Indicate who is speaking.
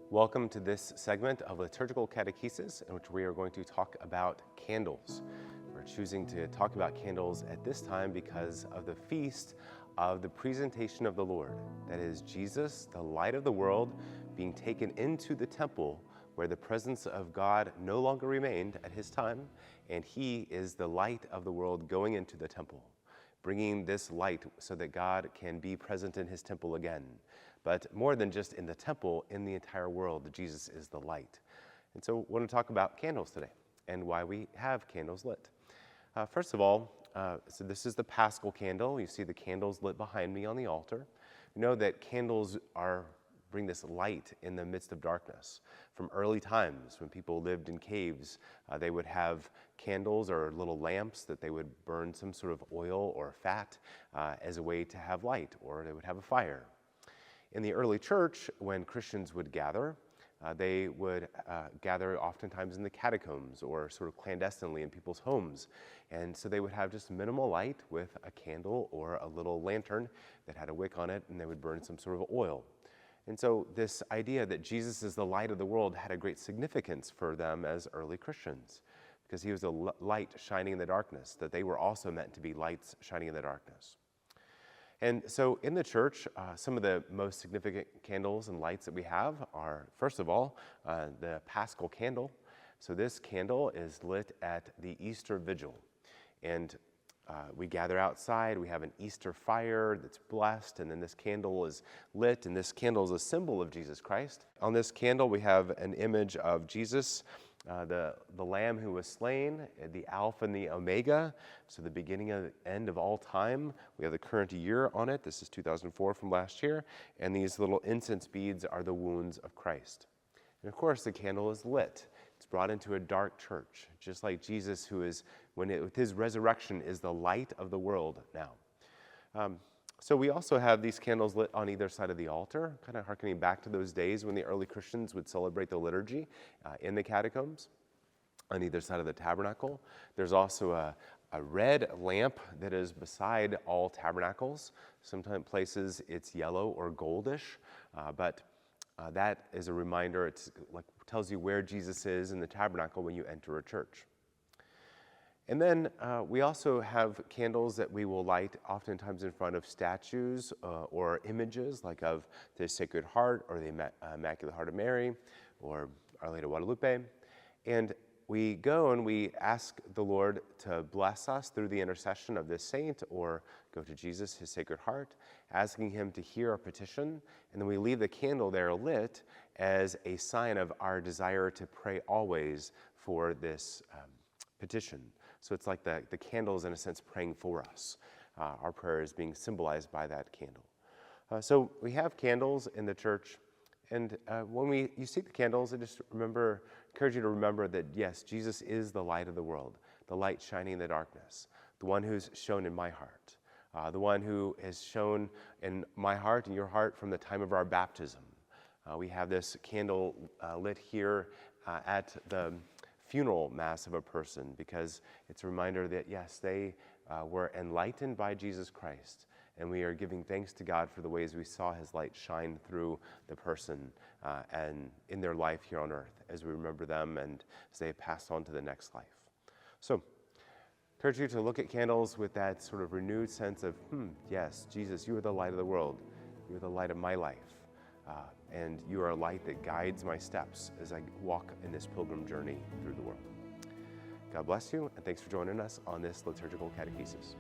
Speaker 1: Welcome to this segment of Liturgical Catechesis, in which we are going to talk about candles. We're choosing to talk about candles at this time because of the feast of the presentation of the Lord. That is, Jesus, the light of the world, being taken into the temple where the presence of God no longer remained at his time, and he is the light of the world going into the temple, bringing this light so that God can be present in his temple again. But more than just in the temple, in the entire world, Jesus is the light. And so we want to talk about candles today and why we have candles lit. First of all, so this is the Paschal candle. You see the candles lit behind me on the altar. You know that candles bring this light in the midst of darkness. From early times, when people lived in caves, they would have candles or little lamps that they would burn some sort of oil or fat as a way to have light, or they would have a fire. In the early church, when Christians would gather, they would gather oftentimes in the catacombs or sort of clandestinely in people's homes. And so they would have just minimal light with a candle or a little lantern that had a wick on it, and they would burn some sort of oil. And so this idea that Jesus is the light of the world had a great significance for them as early Christians, because he was a light shining in the darkness, that they were also meant to be lights shining in the darkness. And so in the church, some of the most significant candles and lights that we have are, first of all, the Paschal candle. So this candle is lit at the Easter Vigil. And we gather outside, we have an Easter fire that's blessed, and then this candle is lit, and this candle is a symbol of Jesus Christ. On this candle, we have an image of Jesus, the Lamb who was slain, the Alpha and the Omega, so the beginning and the end of all time. We have the current year on it. This is 2004 from last year, and these little incense beads are the wounds of Christ. And of course, the candle is lit. It's brought into a dark church, just like Jesus, who is, with his resurrection, is the light of the world now. So we also have these candles lit on either side of the altar, kind of hearkening back to those days when the early Christians would celebrate the liturgy in the catacombs on either side of the tabernacle. There's also a red lamp that is beside all tabernacles. Sometimes places it's yellow or goldish, but that is a reminder. It's like tells you where Jesus is in the tabernacle when you enter a church. And then we also have candles that we will light oftentimes in front of statues or images, like of the Sacred Heart or the Immaculate Heart of Mary or Our Lady of Guadalupe. And we go and we ask the Lord to bless us through the intercession of this saint, or go to Jesus, his Sacred Heart, asking him to hear our petition. And then we leave the candle there lit as a sign of our desire to pray always for this petition. So it's like the candle is, in a sense, praying for us. Our prayer is being symbolized by that candle. So we have candles in the church, and when you see the candles, I just encourage you to remember that, yes, Jesus is the light of the world, the light shining in the darkness, the one who's shone in my heart, the one who has shone in my heart and your heart from the time of our baptism. We have this candle lit here at the funeral mass of a person, because it's a reminder that, yes, they were enlightened by Jesus Christ, and we are giving thanks to God for the ways we saw his light shine through the person and in their life here on earth, as we remember them and as they passed on to the next life. So I encourage you to look at candles with that sort of renewed sense of, yes, Jesus, you are the light of the world. You are the light of my life. And you are a light that guides my steps as I walk in this pilgrim journey through the world. God bless you, and thanks for joining us on this Liturgical Catechesis.